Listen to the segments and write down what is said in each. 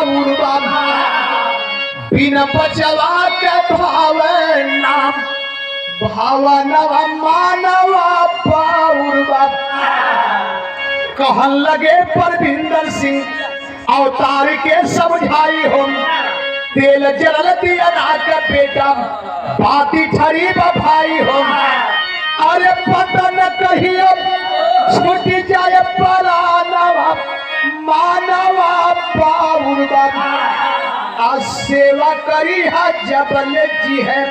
पाउरबा बिन बचवा के भावे नाम भावनवा मानवा पाउरबा। कहन लगे परविंदर सिंह अवतार के समझाई हो तेल जल दिया के बेटा बाती ठरी भाई हो। अरे पता न कहियो छूट जाए परानवा मानवा पाउरबा। सेवा करी है जबल जी है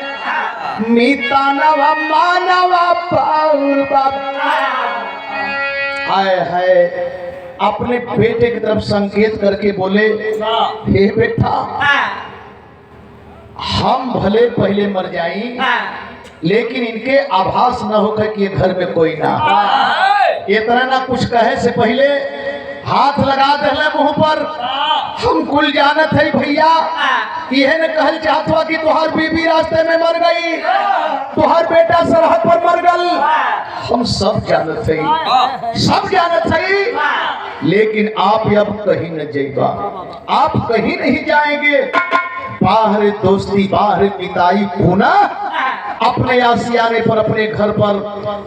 मीतानवा मानवा पाउरबा। हाय हाय अपने बेटे की तरफ संकेत करके बोले हे बेटा हम भले पहले मर जाएं लेकिन इनके आभास न होकर कि ये घर में कोई ना। ये तरह ना कुछ कहे से पहले हाथ लगा दे मुंह पर। हम कुल जानत है भैया यह न कहल चाहत हुआ कि तुहार बीबी रास्ते में मर गई तुहार बेटा सरहद पर मर गल। हम सब जानत है सब जानत है लेकिन आप अब कहीं न जाएगा आप कहीं नहीं जाएंगे। बाहर दोस्ती बाहर पिताई पूना अपने आसियाने पर अपने घर पर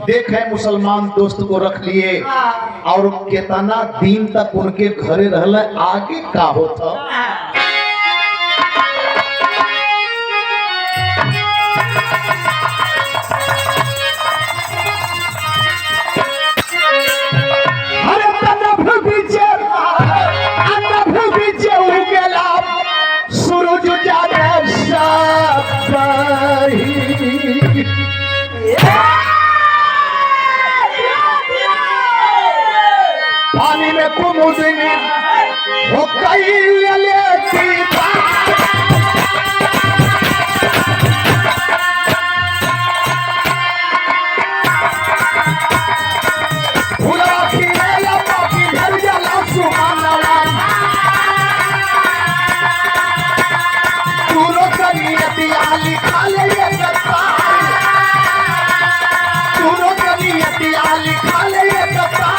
देखे मुसलमान दोस्त को रख लिए और केतना दिन तक उनके घरे रहले आगे का होता। पानी में कुमुदनी हो कई लेती भुला की रेला बाकी घर जला सुमानवा तूनो कनियती आली खाले ये गत्ता तूनो कनियती आली खाले ये गत्ता।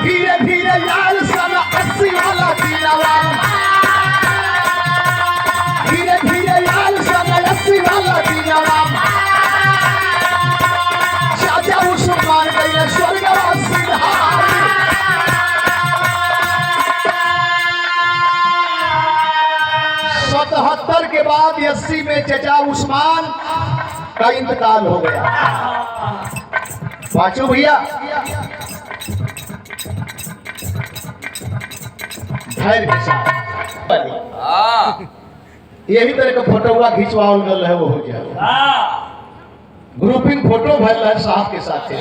धीरे धीरे लाल सना 80 वाला दिलवा धीरे धीरे लाल सना 80 वाला दिलवा चाचा उस्मान गए स्वर्गवासी धाम। 77 के बाद 80 में चचा उस्मान का इंतकाल हो गया। पांचों भैया धैर्य के साथ यही तरह का फोटो हुआ खिंचवाओ गल है वो हो जाए ग्रुपिंग फोटो भर है साहब के साथ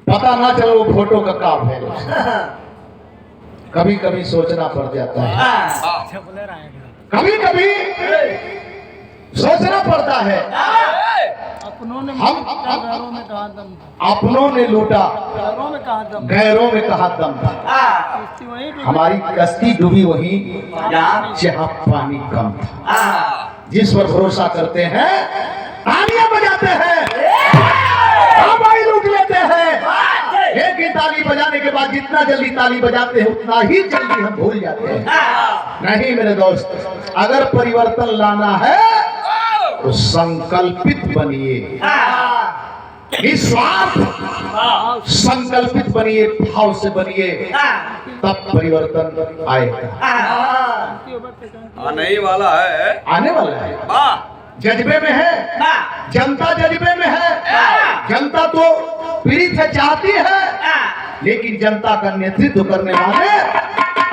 पता ना चलो वो फोटो का काम है। कभी कभी सोचना पड़ जाता है कभी कभी सोचना पड़ता है। अपनों ने लूटा गैरों में कहा दम था। हमारी कश्ती डूबी वहीं जहां पानी कम था। जिस पर भरोसा करते हैं तालियां बजाते हैं हवाई लूट लेते हैं। एक ही ताली बजाने के बाद जितना जल्दी ताली बजाते हैं उतना ही जल्दी हम भूल जाते हैं। नहीं मेरे दोस्त अगर परिवर्तन लाना है तो संकल्पित बनिए निस्वार्थ संकल्पित बनिए भाव से बनिए तब परिवर्तन आएगा। आने वाला है जज्बे में है जनता जज्बे में है। जनता तो पीड़ित है चाहती है लेकिन जनता का नेतृत्व करने वाले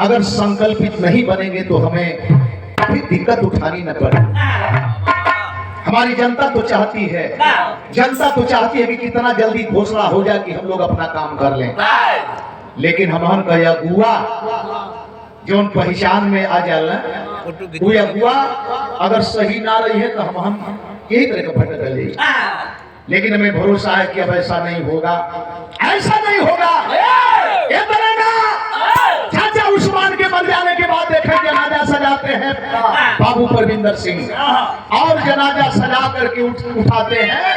अगर संकल्पित नहीं बनेंगे तो हमें कभी दिक्कत उठानी न पड़े। हमारी जनता तो चाहती है कि कितना जल्दी घोषणा हो जाए कि हम लोग अपना काम कर लें। लेकिन हमारे का यह अगुआ जो पहचान में आ जाला वो अगुआ अगर सही ना रही है तो हम यही तरह का भटक गए। लेकिन हमें भरोसा है कि अब ऐसा नहीं होगा चाचा उस्मान के मर जाने के बाद देखें जनाजा सजाते हैं बाबू परविंदर सिंह और जनाजा सजा करके उठाते हैं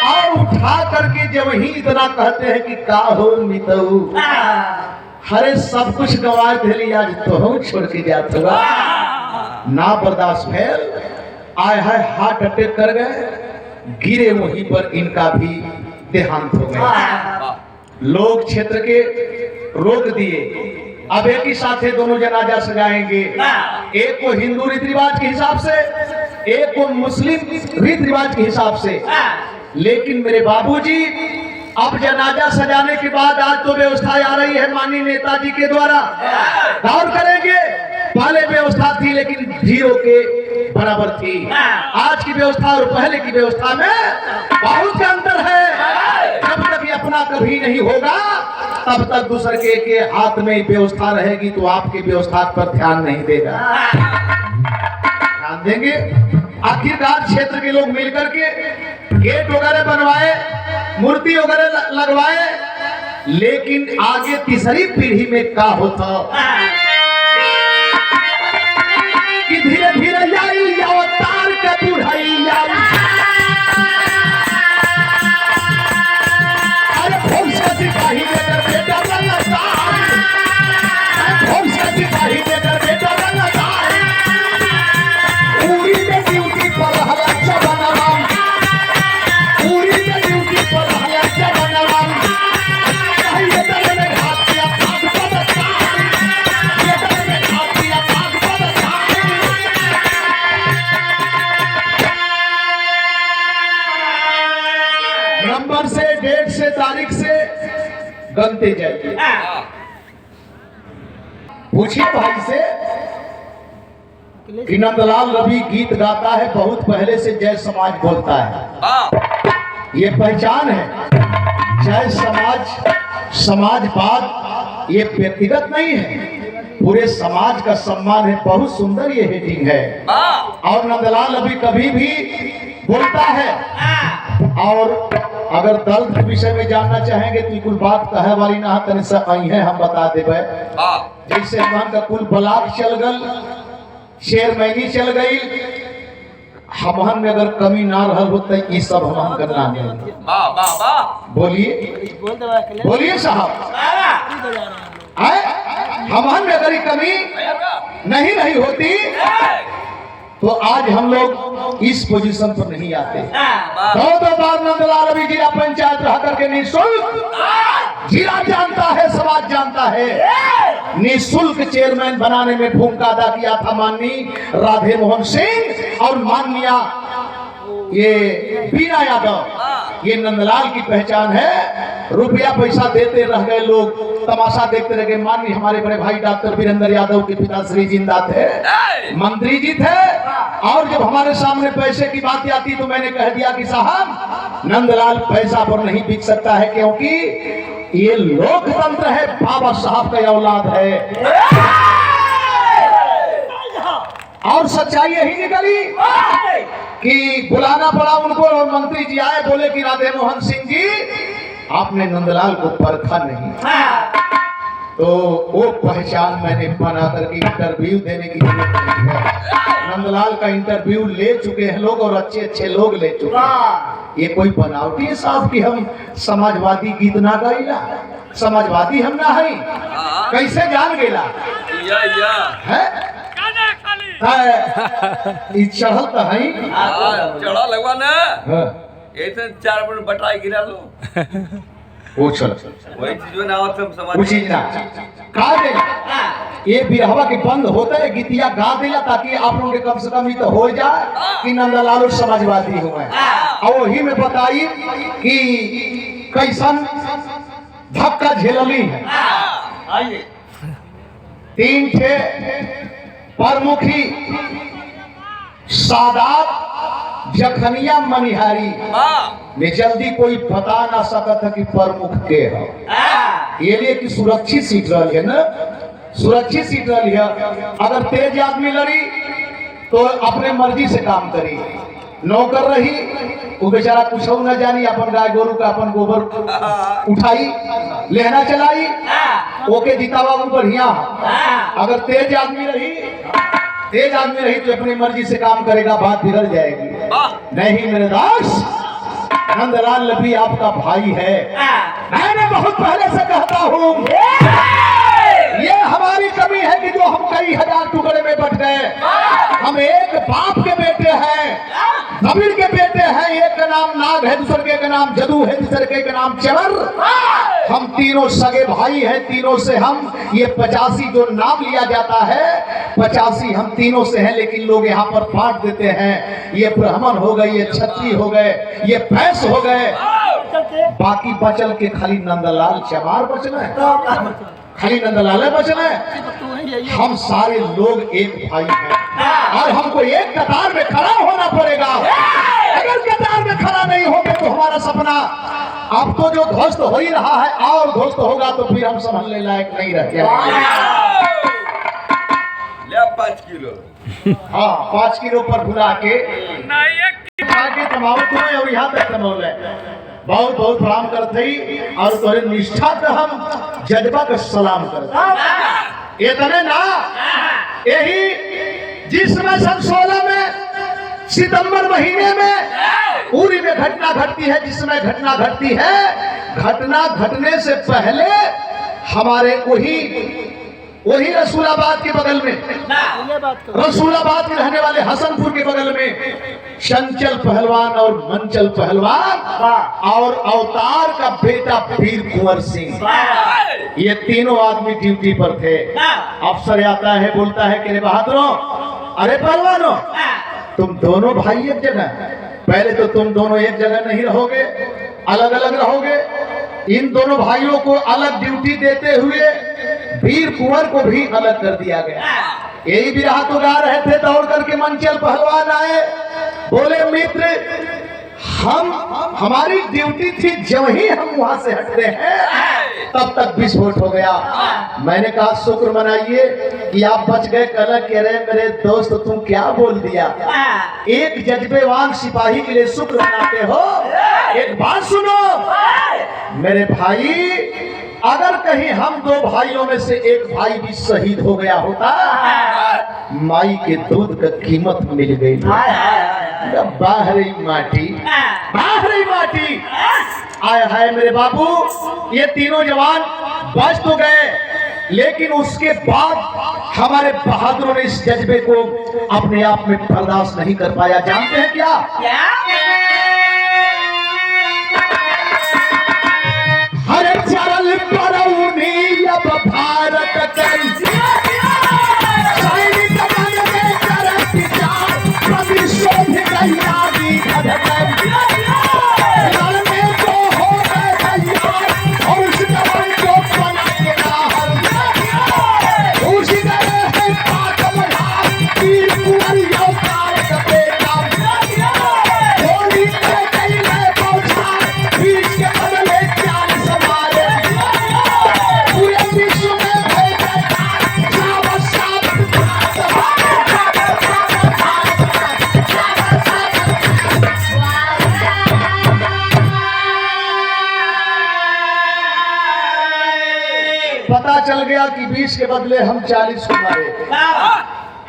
और उठा करके जब ही इतना कहते हैं कि का हो मितऊ, हरे सब कुछ गवा दिली, आज तो हम छोड़ के जात हुआ ना बर्दाश्त भेल, आए है हार्ट अटैक कर गए, गिरे वहीं पर इनका भी देहांत हो गया। लोग क्षेत्र के रोक दिए, अब एक ही साथ दोनों जनाजा सजाएंगे, एक को हिंदू रीति रिवाज के हिसाब से, एक को मुस्लिम रीति रिवाज के हिसाब से। लेकिन मेरे बाबूजी अब जनाजा सजाने के बाद आज तो व्यवस्था आ रही है माननीय नेताजी के द्वारा, गौर करेंगे। पहले व्यवस्था थी लेकिन जीरो के बराबर थी, आज की व्यवस्था और पहले की व्यवस्था में बहुत अंतर है। जब तक ये अपना कभी नहीं होगा तब तक दूसरे के हाथ में व्यवस्था रहेगी तो आपकी व्यवस्था पर ध्यान नहीं देगा। ध्यान देंगे। आखिरकार क्षेत्र के लोग मिलकर के गेट वगैरह बनवाए, मूर्ति वगैरह लगवाए, लेकिन आगे तीसरी पीढ़ी में क्या होता कि धीरे धीरे आई अवतार के बुढ़ाई सिपाही लेकर बेटा सिपाही लेकर बेटा पूरी में ड्यूटी पर हल्ला बनावाम, पूरी में ड्यूटी पर हल्ला बनावाम, ये तरह में हाथ किया भाग बदता, ये तरह में हाथ किया भाग बदता। नंबर से, डेट से, तारीख से गनते जाइए। पूछिए भाई से कि नंदलाल रवि गीत गाता है, बहुत पहले से जय समाज बोलता है, ये पहचान है। जय समाज, समाजवाद ये व्यक्तिगत नहीं है, पूरे समाज का सम्मान है। बहुत सुंदर ये हेडिंग है। और नंदलाल रवि कभी भी बोलता है। और अगर दर्द के विषय में जानना चाहेंगे तो कुल बात कहे वाली ना तनि से आई है, हम बता देवे। जैसे हम का कुल ब्लॉक चल गल, चेयरमैनी चल गई, हमहन में अगर कमी ना रहा होता ये सब हम करना नहीं। बोलिए बोलिए साहब, हमहन में अगर कमी नहीं रही होती तो आज हम लोग इस पोजीशन पर नहीं आते। दो बार नंदलाल रवि जिला पंचायत रह करके निःशुल्क, जिला जानता है, समाज जानता है, निःशुल्क चेयरमैन बनाने में भूमिका अदा किया था माननीय राधे मोहन सिंह और माननीय ये बीना यादव। ये नंदलाल की पहचान है। रुपया पैसा देते रह गए लोग, तमाशा देखते रह गए। माननीय हमारे बड़े भाई डॉक्टर वीरेंद्र यादव के पिताश्री जिंदा थे, मंत्री जी थे, और जब हमारे सामने पैसे की बात आती तो मैंने कह दिया कि साहब नंदलाल पैसा पर नहीं बिक सकता है, क्योंकि ये लोकतंत्र है, बाबा साहब का औलाद है। और सच्चाई यही निकली कि बुलाना पड़ा उनको, और मंत्री जी आए, बोले कि राधे मोहन सिंह जी आपने नंदलाल को परखा नहीं। तो वो पहचान मैंने बना करके इंटरव्यू देने की जरूरत नहीं है। नंदलाल का इंटरव्यू ले चुके हैं लोग, और अच्छे अच्छे लोग ले चुके हैं। ये कोई बनावटी है साहब कि हम समाजवादी गीत ना गाइला, समाजवादी हम ना है। कैसे जान गेला है चढ़ल तो है चढ़ा लगवा ना, ऐसे 4 मिनट बटाई गिरा लो, वो चल वही चीज ना आवत हम समझ कुछ ना का दे। ये बिरहवा के बंद होता है, गीतिया गा देला ताकि आप लोगों के कम से कम ही तो हो जाए कि नंदलाल समाजवादी हुए। और वही में बताई कि कैसन धक्का झेलली है। 3 ठे प्रमुखी सादात जखनिया मनिहारी में जल्दी कोई बता ना सकता कि प्रमुख के है। ये लिए कि सुरक्षित सीट रही है ना, सुरक्षित सीट रही है। अगर तेज आदमी लड़ी तो अपने मर्जी से काम करी, नौकर रही वो बेचारा कुछ न जानी, अपन गाय गोरू का अपन गोबर उठाई लेना चलाई, ओके जितावा वो बढ़िया। अगर तेज आदमी रही तो अपनी मर्जी से काम करेगा, बात बिगड़ जाएगी। नहीं मेरे दास, नंदलाल नबी आपका भाई है। मैंने बहुत पहले से कहता हूँ ये हमारी कमी है कि जो हम कई हजार टुकड़े में बट गए। हम एक बाप के बेटे हैं, कबीर के बेटे हैं। एक का नाम नाग है, दूसरे का नाम जदू है, तीसरे का नाम चवर। हम तीनों सगे भाई हैं। तीनों से हम ये 85 जो नाम लिया जाता है 85 हम तीनों से हैं। लेकिन लोग यहाँ पर बांट देते हैं, ये ब्राह्मण हो गए, ये क्षत्रिय हो गए, ये भैंस हो गए। बाकी बचल के खाली नंदलाल चमार बचना है, खाली नंदलाल बचना है। हम सारे लोग एक भाई हैं और हमको एक कतार में खड़ा होना पड़ेगा। अगर कतार में खड़ा नहीं होंगे तो हमारा सपना अब तो जो ध्वस्त हो ही रहा है और ध्वस्त होगा तो फिर हम संभलने लायक नहीं रह जाएंगे। 5 किलो। हाँ 5 किलो पर भुला के तमाम तुम्हें और यहाँ तक तमाम है। बहुत बहुत प्रणाम करते ही और तोरे निष्ठा का हम जज्बा का सलाम करते। इतने ना यही जिस समय सन 16 में सितंबर महीने में पूरी में घटना घटती है। जिस समय घटना घटती है, घटना घटने से पहले हमारे वही रसूलाबाद के बगल में, रसूलाबाद में रहने वाले हसनपुर के बगल में चंचल पहलवान और मंचल पहलवान और अवतार का बेटा वीर कुंवर सिंह, ये तीनों आदमी ड्यूटी पर थे। अफसर आता है, बोलता है कि बहादुरों, अरे पहलवानों, तुम दोनों भाई एक जगह, पहले तो तुम दोनों एक जगह नहीं रहोगे, अलग अलग रहोगे। इन दोनों भाइयों को अलग ड्यूटी देते हुए वीर कुंवर को भी अलग कर दिया गया। यही बिरहा तो गा रहे थे, दौड़ करके मंचल पहलवान आए, बोले मित्र हमारी ड्यूटी थी, जब ही हम वहां से हटते हैं तब तक विस्फोट हो गया। मैंने कहा शुक्र मनाइए कि आप बच गए। कल कह रहे मेरे दोस्त तुम क्या बोल दिया, एक जज्बेवान सिपाही के लिए शुक्र मनाते हो। एक बात सुनो मेरे भाई, अगर कहीं हम दो भाइयों में से एक भाई भी शहीद हो गया होता, माई के दूध का कीमत मिल गई। बाहरी माटी, बाहरी माटी। आया है मेरे बाबू, ये तीनों जवान बच तो गए, लेकिन उसके बाद हमारे बहादुरों ने इस जज्बे को अपने आप में बर्दाश्त नहीं कर पाया। जानते हैं क्या? हरे चरल परौनी अब भारत कर सैनिक मन में करत जान, कभी शोभ गई धधकर रण में तो हो गए तैयार और उस दमन को बना के बाहर उस गए हैं पाक बढ़ा वीर कुंवर अवतार का बेटा। होली के गई में पहुंचा बीच के बदले जान संभाले, पूरे विश्व में भेजे पता चल गया कि 20 के बदले हम 40 को मारे।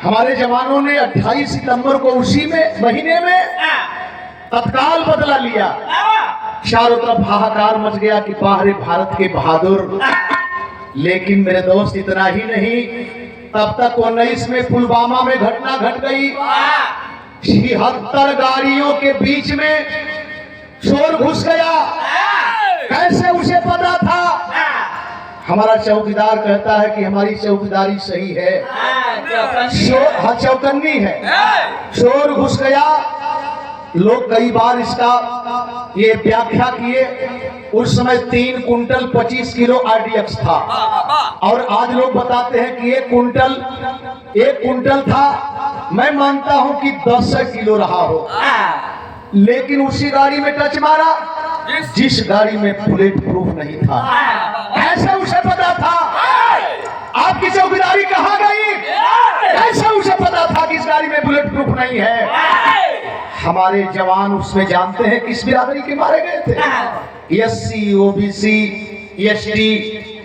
हमारे जवानों ने 28 सितंबर को उसी में महीने में तत्काल बदला लिया। चारों तरफ हाहाकार मच गया कि बाहरी भारत के बहादुर। लेकिन मेरे दोस्त इतना ही नहीं, तब तक 19 में पुलवामा में घटना घट गई। 76 गाड़ियों के बीच में चोर घुस गया। कैसे उसे पता था? हमारा चौकीदार कहता है कि हमारी चौकीदारी सही है, चौकन्नी है। चोर घुस गया। लोग कई बार इसका ये व्याख्या किए। उस समय 3 कुंटल 25 किलो RDX था और आज लोग बताते हैं कि 1 कुंटल था। मैं मानता हूं कि 10 किलो रहा हो, लेकिन उसी गाड़ी में टच मारा जिस गाड़ी में बुलेट प्रूफ नहीं था। ऐसे उसे पता था आपकी चौकीदारी कहाँ गई? ऐसे उसे पता था कि इस गाड़ी में बुलेट प्रूफ नहीं है। हमारे जवान उसमें जानते हैं किस बिरादरी के मारे गए थे? SC OBC ST,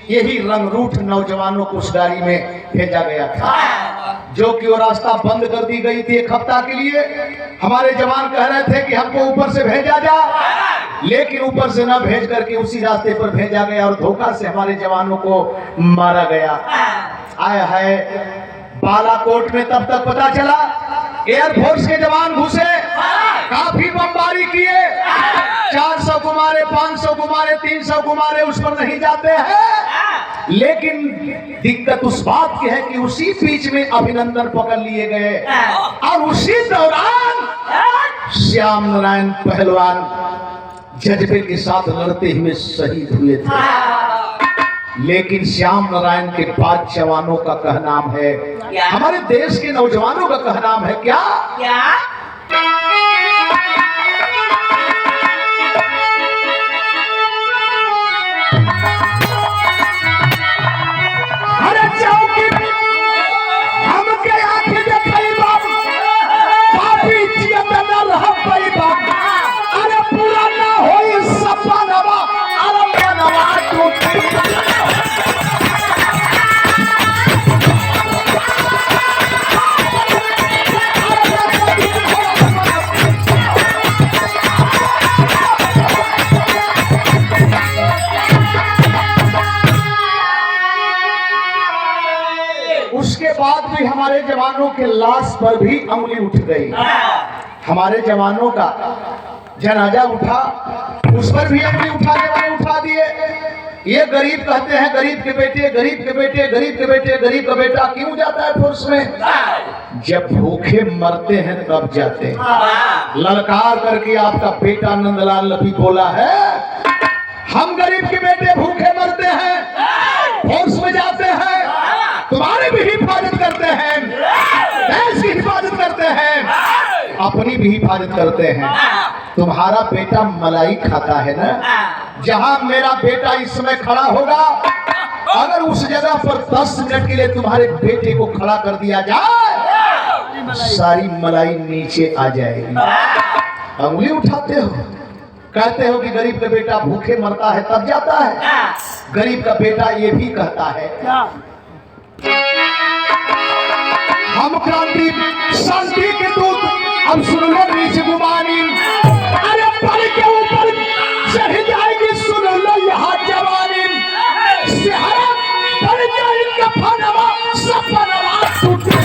यही रंगरूठ नौजवानों को उस गाड़ी में भेजा गया था। जो कि वो रास्ता बंद कर दी गई थी 1 हफ्ता के लिए। हमारे जवान कह रहे थे कि हमको ऊपर से भेजा जा, लेकिन ऊपर से न भेज करके उसी रास्ते पर भेजा गया और धोखा से हमारे जवानों को मारा गया। आया है बालाकोट में तब तक पता चला, एयरफोर्स के जवान घुसे, काफी बमबारी किए, 400 को मारे, 500 को मारे, 300 को मारे, उस पर नहीं जाते हैं। लेकिन दिक्कत उस बात की है कि उसी बीच में अभिनंदन पकड़ लिए गए और उसी दौरान श्याम नारायण पहलवान जज्बे के साथ लड़ते हुए शहीद हुए थे। लेकिन श्याम नारायण के बाद जवानों का कहनाम है, हमारे देश के नौजवानों का कहनाम है क्या? अरे चौकी हमके आंखें देखई बाप, पापी जियत न रह पई बाप। अरे पूरा ना होई सपनवा, अरे मनवा टूटी। उसके बाद भी हमारे जवानों के लाश पर भी उंगली उठ गई। हमारे जवानों का जनाजा उठा, उस पर भी उंगली उठाने वाले उठा दिए। ये गरीब कहते हैं, गरीब के बेटे, गरीब के बेटे, गरीब के बेटे, गरीब का बेटा क्यों जाता है फोर्स में? जब भूखे मरते हैं तब जाते हैं। ललकार करके आपका बेटा नंदलाल अभी बोला है, हम गरीब के बेटे भूखे मरते हैं, फोर्स में जाते हैं, तुम्हारी भी हिफाजत करते हैं, देश की हिफाजत करते हैं, अपनी भी हिफाजत करते हैं। तुम्हारा बेटा मलाई खाता है ना? जहां मेरा बेटा इस समय खड़ा होगा, अगर उस जगह पर 10 मिनट के लिए तुम्हारे बेटे को खड़ा कर दिया जाए, सारी मलाई नीचे आ जाएगी। उंगली उठाते हो, कहते हो कि गरीब का बेटा भूखे मरता है तब जाता है। गरीब का बेटा ये भी कहता है, हम क्रांति शांति के दूत, अब सुन लो नीच गुमानी। अरे पर के ऊपर चढ़ जाएगी, सुन लो यहाँ जवानी। सेहरा पर जाएगी कफनवा, सपनवा टूटे।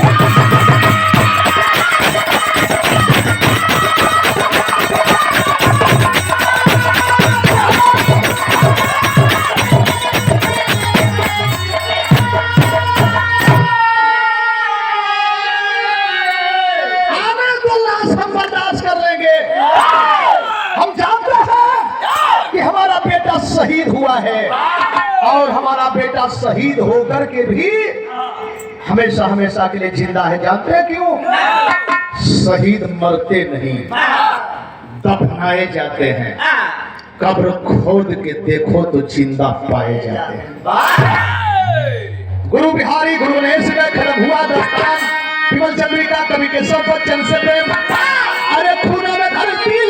शहीद हुआ है और हमारा बेटा शहीद होकर के भी हमेशा हमेशा के लिए जिंदा है। जानते हैं क्यों? शहीद मरते नहीं, दफनाए जाते हैं। कब्र खोद के देखो तो जिंदा पाए जाते हैं। गुरु बिहारी गुरु गणेश का खत्म हुआ दस्तान, विमल चंद्रिका कवि के सब बच्चन से प्रेम। अरे खून में धरती